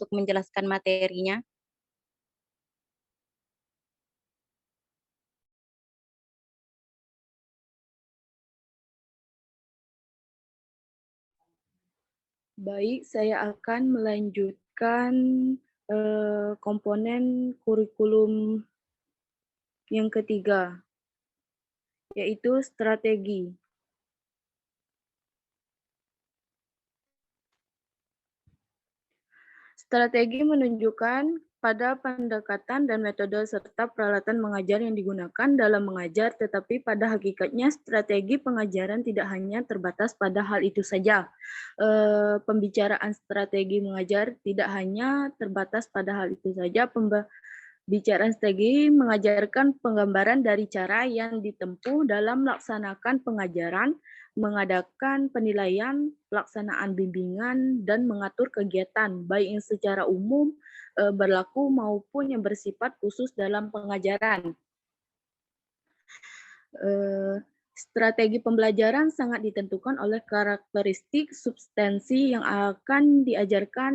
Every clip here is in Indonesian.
untuk menjelaskan materinya? Baik, saya akan melanjutkan komponen kurikulum yang ketiga, yaitu strategi. Strategi menunjukkan pada pendekatan dan metode serta peralatan mengajar yang digunakan dalam mengajar, tetapi pada hakikatnya strategi pengajaran tidak hanya terbatas pada hal itu saja. Pembicaraan strategi mengajar tidak hanya terbatas pada hal itu saja. Pembicaraan strategi mengajarkan penggambaran dari cara yang ditempuh dalam melaksanakan pengajaran, mengadakan penilaian, pelaksanaan bimbingan, dan mengatur kegiatan, baik yang secara umum berlaku maupun yang bersifat khusus dalam pengajaran. Strategi pembelajaran sangat ditentukan oleh karakteristik substansi yang akan diajarkan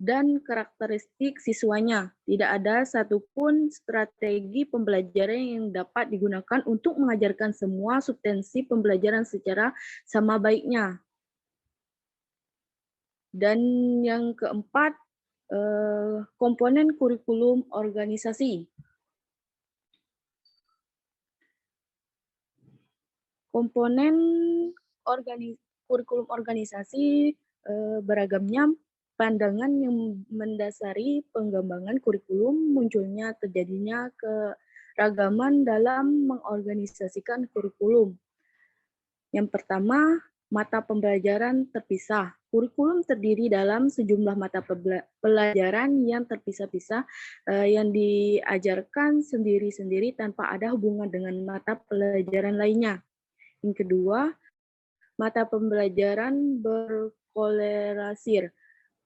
dan karakteristik siswanya. Tidak ada satupun strategi pembelajaran yang dapat digunakan untuk mengajarkan semua substansi pembelajaran secara sama baiknya. Dan yang keempat, komponen kurikulum organisasi. Komponen kurikulum organisasi beragamnya pandangan yang mendasari pengembangan kurikulum, munculnya terjadinya keragaman dalam mengorganisasikan kurikulum. Yang pertama, mata pembelajaran terpisah. Kurikulum terdiri dalam sejumlah mata pelajaran yang terpisah-pisah yang diajarkan sendiri-sendiri tanpa ada hubungan dengan mata pelajaran lainnya. Yang kedua, mata pembelajaran berkorelasi.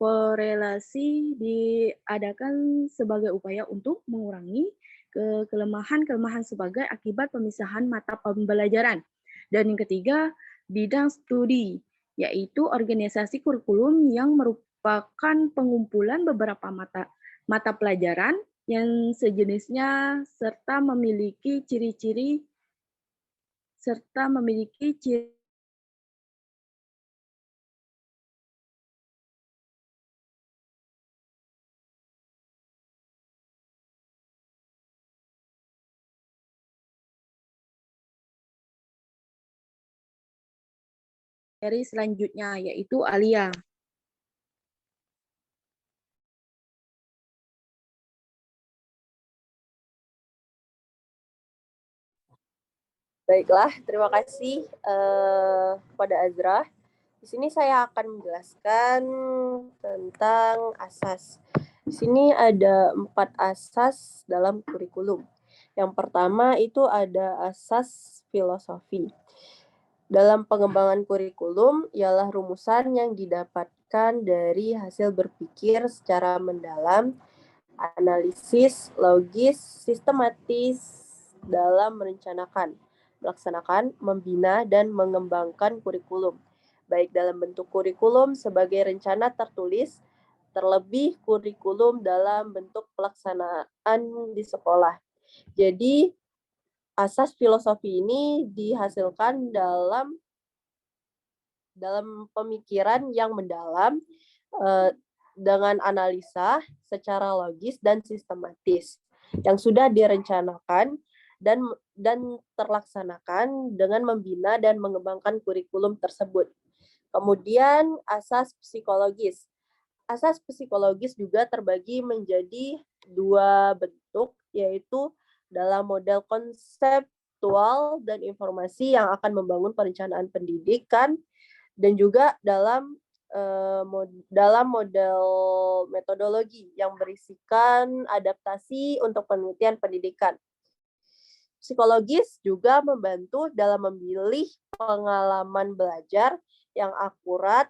Korelasi diadakan sebagai upaya untuk mengurangi kelemahan-kelemahan sebagai akibat pemisahan mata pembelajaran. Dan yang ketiga, bidang studi, yaitu organisasi kurikulum yang merupakan pengumpulan beberapa mata pelajaran yang sejenisnya serta memiliki ciri seri selanjutnya, yaitu alia. Baiklah, terima kasih kepada Azra. Di sini saya akan menjelaskan tentang asas. Di sini ada 4 asas dalam kurikulum. Yang pertama itu ada asas filosofi. Dalam pengembangan kurikulum ialah rumusan yang didapatkan dari hasil berpikir secara mendalam, analisis, logis, sistematis dalam merencanakan, melaksanakan, membina, dan mengembangkan kurikulum, baik dalam bentuk kurikulum sebagai rencana tertulis, terlebih kurikulum dalam bentuk pelaksanaan di sekolah. Jadi, asas filosofi ini dihasilkan dalam pemikiran yang mendalam dengan analisa secara logis dan sistematis yang sudah direncanakan dan terlaksanakan dengan membina dan mengembangkan kurikulum tersebut. Kemudian asas psikologis. Asas psikologis juga terbagi menjadi 2 bentuk, yaitu dalam model konseptual dan informasi yang akan membangun perencanaan pendidikan, dan juga dalam model metodologi yang berisikan adaptasi untuk penelitian pendidikan. Psikologis juga membantu dalam memilih pengalaman belajar yang akurat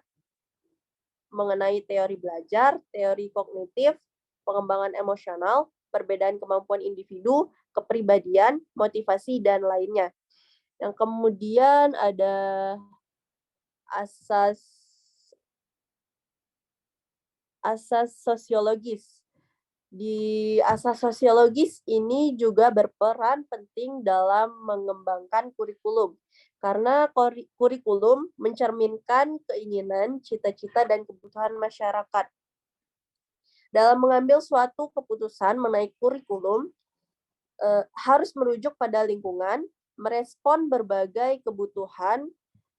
mengenai teori belajar, teori kognitif, pengembangan emosional, perbedaan kemampuan individu, kepribadian, motivasi, dan lainnya. Yang kemudian ada asas asas sosiologis. Di asas sosiologis ini juga berperan penting dalam mengembangkan kurikulum, karena kurikulum mencerminkan keinginan, cita-cita, dan kebutuhan masyarakat. Dalam mengambil suatu keputusan mengenai kurikulum, harus merujuk pada lingkungan, merespon berbagai kebutuhan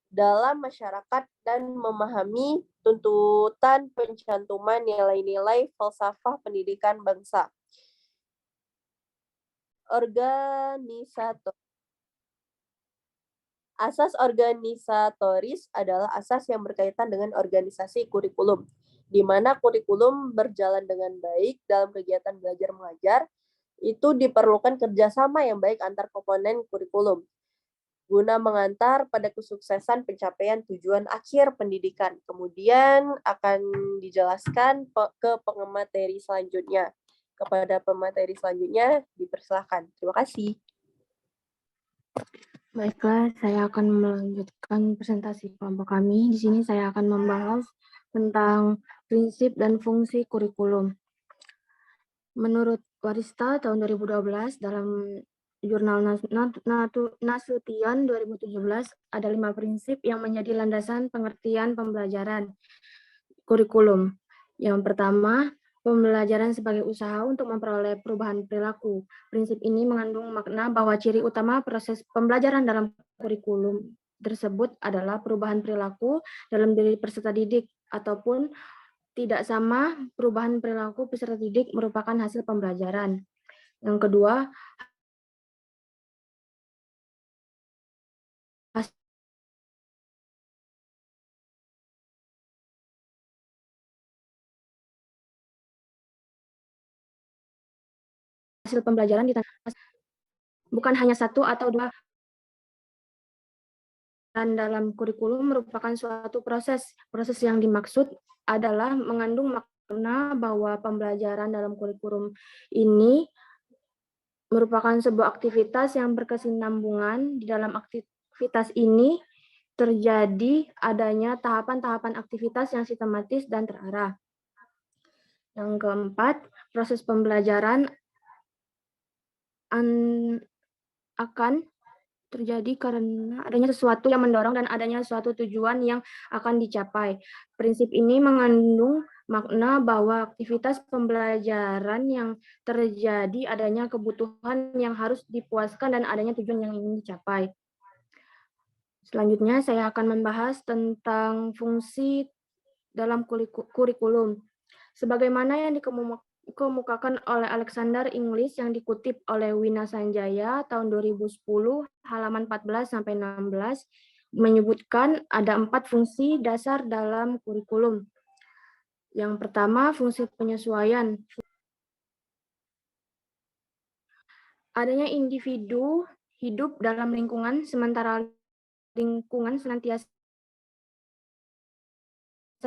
dalam masyarakat, dan memahami tuntutan pencantuman nilai-nilai falsafah pendidikan bangsa. Asas organisatoris adalah asas yang berkaitan dengan organisasi kurikulum, di mana kurikulum berjalan dengan baik dalam kegiatan belajar mengajar. Itu diperlukan kerjasama yang baik antar komponen kurikulum, guna mengantar pada kesuksesan pencapaian tujuan akhir pendidikan. Kemudian akan dijelaskan ke pengamateri selanjutnya. Kepada pemateri selanjutnya, dipersilakan. Terima kasih. Baiklah, saya akan melanjutkan presentasi kelompok kami. Di sini saya akan membahas tentang prinsip dan fungsi kurikulum. Menurut Warista tahun 2012 dalam Jurnal Nasution 2017 ada 5 prinsip yang menjadi landasan pengertian pembelajaran kurikulum. Yang pertama, pembelajaran sebagai usaha untuk memperoleh perubahan perilaku. Prinsip ini mengandung makna bahwa ciri utama proses pembelajaran dalam kurikulum tersebut adalah perubahan perilaku dalam diri peserta didik, ataupun tidak sama perubahan perilaku peserta didik merupakan hasil pembelajaran. Yang kedua, hasil pembelajaran bukan hanya satu atau dua, dan dalam kurikulum merupakan suatu proses. Proses yang dimaksud adalah mengandung makna bahwa pembelajaran dalam kurikulum ini merupakan sebuah aktivitas yang berkesinambungan. Di dalam aktivitas ini terjadi adanya tahapan-tahapan aktivitas yang sistematis dan terarah. Yang keempat, proses pembelajaran akan terjadi karena adanya sesuatu yang mendorong dan adanya suatu tujuan yang akan dicapai. Prinsip ini mengandung makna bahwa aktivitas pembelajaran yang terjadi adanya kebutuhan yang harus dipuaskan dan adanya tujuan yang ingin dicapai. Selanjutnya saya akan membahas tentang fungsi dalam kurikulum. Sebagaimana yang dikemukakan oleh Alexander Inglis yang dikutip oleh Wina Sanjaya tahun 2010 halaman 14-16 menyebutkan ada 4 fungsi dasar dalam kurikulum. Yang pertama, fungsi penyesuaian. Adanya individu hidup dalam lingkungan, sementara lingkungan senantiasa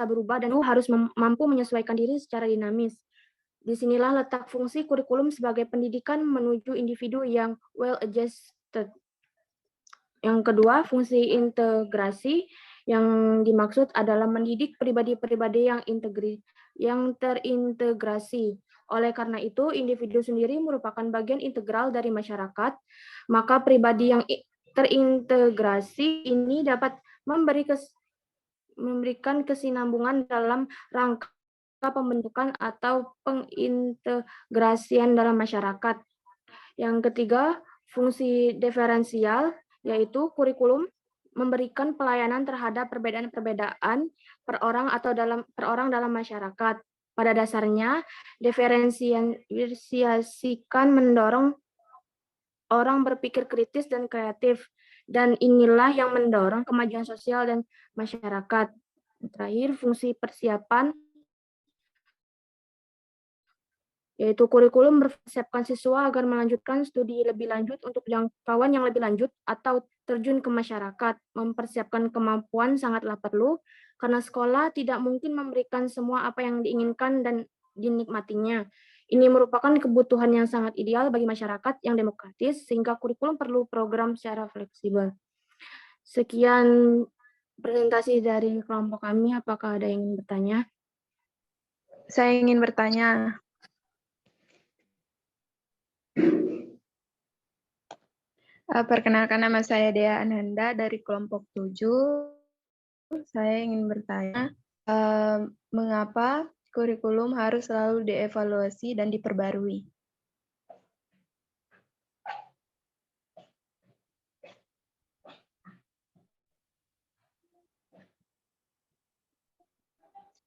berubah dan harus mampu menyesuaikan diri secara dinamis. Disinilah letak fungsi kurikulum sebagai pendidikan menuju individu yang well-adjusted. Yang kedua, fungsi integrasi yang dimaksud adalah mendidik pribadi-pribadi yang terintegrasi. Oleh karena itu, individu sendiri merupakan bagian integral dari masyarakat, maka pribadi yang terintegrasi ini dapat memberikan kesinambungan dalam rangka pembentukan atau pengintegrasian dalam masyarakat. Yang ketiga, fungsi diferensial, yaitu kurikulum memberikan pelayanan terhadap perbedaan-perbedaan per orang dalam masyarakat. Pada dasarnya, diferensiasikan mendorong orang berpikir kritis dan kreatif, dan inilah yang mendorong kemajuan sosial dan masyarakat. Terakhir, fungsi persiapan, yaitu kurikulum mempersiapkan siswa agar melanjutkan studi lebih lanjut untuk jangkauan yang lebih lanjut atau terjun ke masyarakat. Mempersiapkan kemampuan sangatlah perlu, karena sekolah tidak mungkin memberikan semua apa yang diinginkan dan dinikmatinya. Ini merupakan kebutuhan yang sangat ideal bagi masyarakat yang demokratis, sehingga kurikulum perlu program secara fleksibel. Sekian presentasi dari kelompok kami, apakah ada yang ingin bertanya? Saya ingin bertanya. Perkenalkan, nama saya Dea Ananda dari kelompok 7. Saya ingin bertanya, mengapa kurikulum harus selalu dievaluasi dan diperbarui?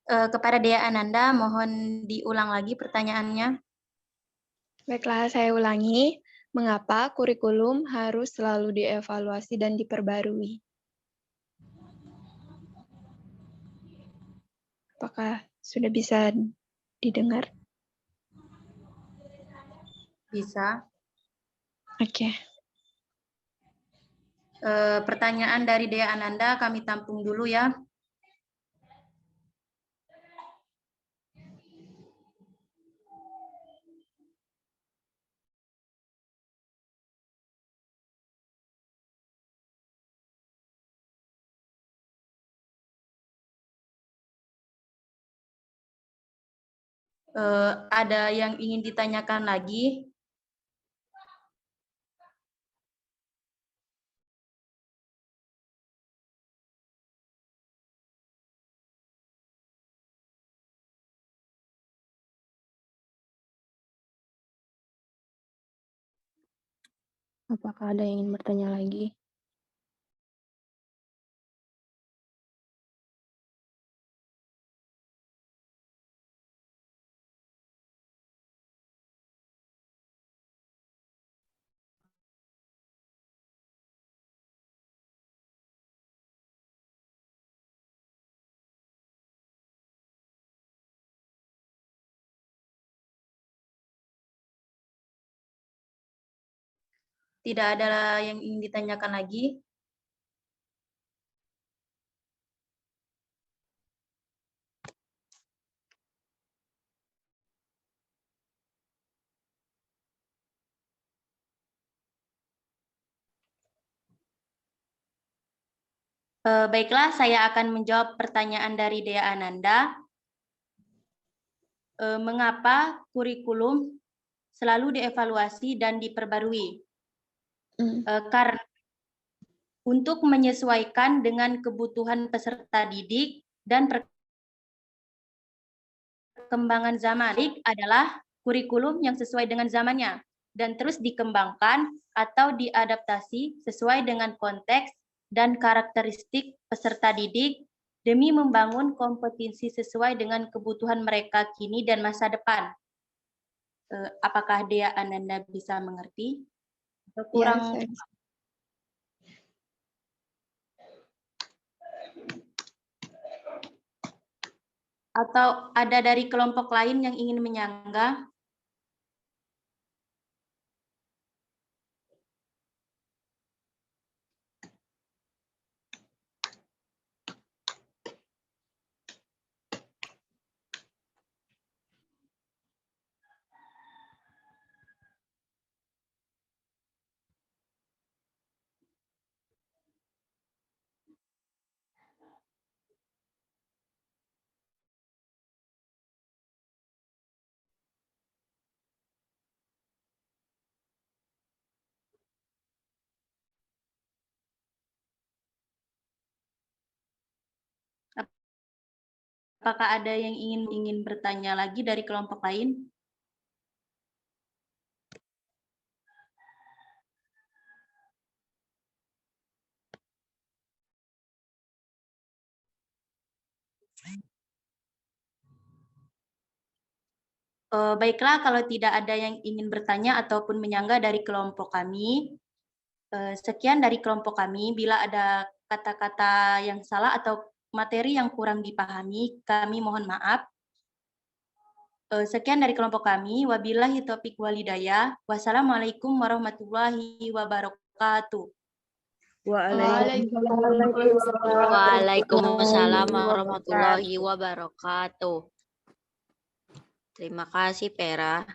Kepada Dea Ananda, mohon diulang lagi pertanyaannya. Baiklah, saya ulangi. Mengapa kurikulum harus selalu dievaluasi dan diperbarui? Apakah sudah bisa didengar? Bisa. Oke. Pertanyaan dari Dea Ananda kami tampung dulu ya. Ada yang ingin ditanyakan lagi? Apakah ada yang ingin bertanya lagi? Tidak ada yang ingin ditanyakan lagi? Baiklah, saya akan menjawab pertanyaan dari Dea Ananda. Mengapa kurikulum selalu dievaluasi dan diperbarui? Karena untuk menyesuaikan dengan kebutuhan peserta didik dan perkembangan zaman adalah kurikulum yang sesuai dengan zamannya dan terus dikembangkan atau diadaptasi sesuai dengan konteks dan karakteristik peserta didik demi membangun kompetensi sesuai dengan kebutuhan mereka kini dan masa depan. Apakah Dea Ananda bisa mengerti? Atau kurang? Ya, Atau ada dari kelompok lain yang ingin menyangga? Apakah ada yang ingin bertanya lagi dari kelompok lain? Baiklah, kalau tidak ada yang ingin bertanya ataupun menyangga dari kelompok kami, sekian dari kelompok kami. Bila ada kata-kata yang salah atau materi yang kurang dipahami, kami mohon maaf. Sekian dari kelompok kami. Wabillahi taufiq walhidayah. Wassalamualaikum warahmatullahi wabarakatuh. Waalaikumsalam warahmatullahi wabarakatuh. Terima kasih, Pera.